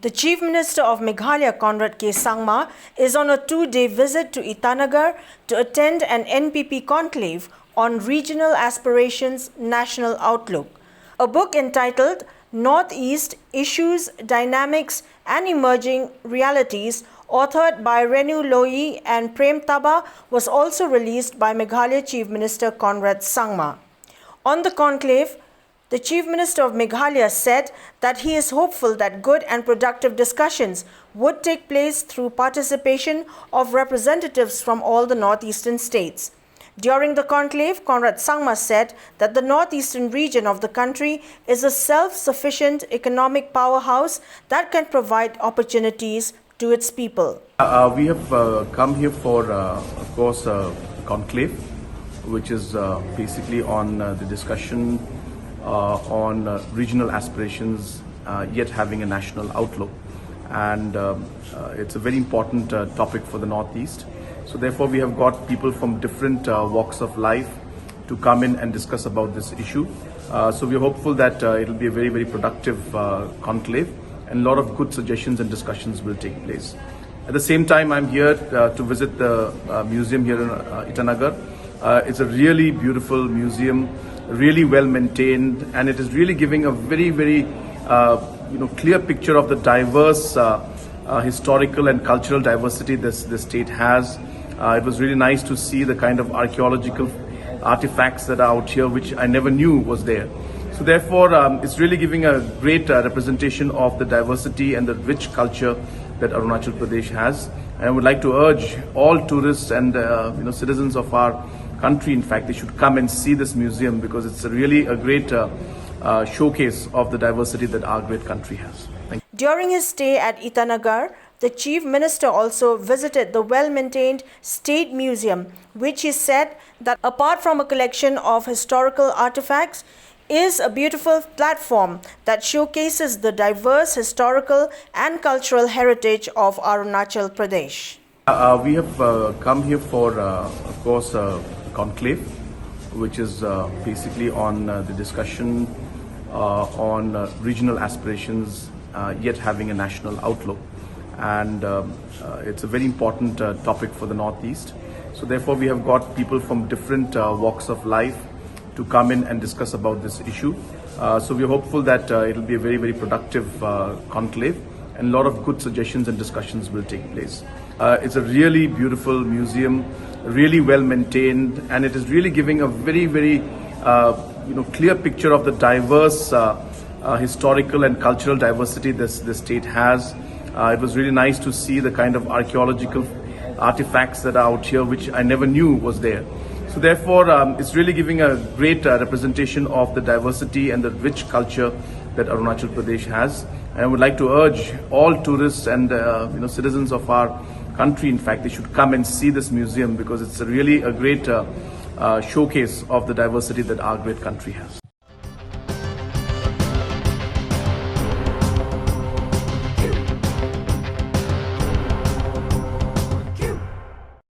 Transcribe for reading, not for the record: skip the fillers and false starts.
The Chief Minister of Meghalaya, CONRAD SANGMA, is on a 2-day visit to Itanagar to attend an Npp Conclave on Regional Aspirations National Outlook. A book entitled Northeast Issues, Dynamics and Emerging Realities, authored by RENU, LOYI and PREM TABA, was also released by Meghalaya Chief Minister CONRAD SANGMA. On the conclave, the Chief Minister of Meghalaya said that he is hopeful that good and productive discussions would take place through participation of representatives from all the northeastern states. During the conclave, CONRAD SANGMA said that the northeastern region of the country is a self-sufficient economic powerhouse that can provide opportunities to its people. We have come here for, of course, conclave, which is basically on the discussion on regional aspirations, yet having a national outlook. And it's a very important topic for the Northeast. So therefore, we have got people from different walks of life to come in and discuss about this issue. So we're hopeful that it'll be a very, very productive conclave, and a lot of good suggestions and discussions will take place. At the same time, I'm here to visit the museum here in Itanagar. It's a really beautiful museum, really well maintained, and it is really giving a very, very clear picture of the diverse historical and cultural diversity this state has. It was really nice to see the kind of archaeological artifacts that are out here, which I never knew was there. So therefore, it's really giving a great representation of the diversity and the rich culture that Arunachal Pradesh has. And I would like to urge all tourists and citizens of our country, in fact, they should come and see this museum, because it's really a great showcase of the diversity that our great country has. Thank you. During his stay at Itanagar, the Chief Minister also visited the well-maintained State Museum, which he said that apart from a collection of historical artifacts, is a beautiful platform that showcases the diverse historical and cultural heritage of Arunachal Pradesh. We have come here for, of course, conclave, which is basically on the discussion on regional aspirations, yet having a national outlook. And it's a very important topic for the Northeast. So therefore, we have got people from different walks of life to come in and discuss about this issue. So we're hopeful that it'll be a very, very productive conclave, and a lot of good suggestions and discussions will take place. It's a really beautiful museum, really well maintained, and it is really giving a very, very clear picture of the diverse historical and cultural diversity this state has. It was really nice to see the kind of archaeological artifacts that are out here, which I never knew was there. So therefore, it's really giving a great representation of the diversity and the rich culture that Arunachal Pradesh has. And I would like to urge all tourists and citizens of our country, in fact, they should come and see this museum, because it's really a great showcase of the diversity that our great country has.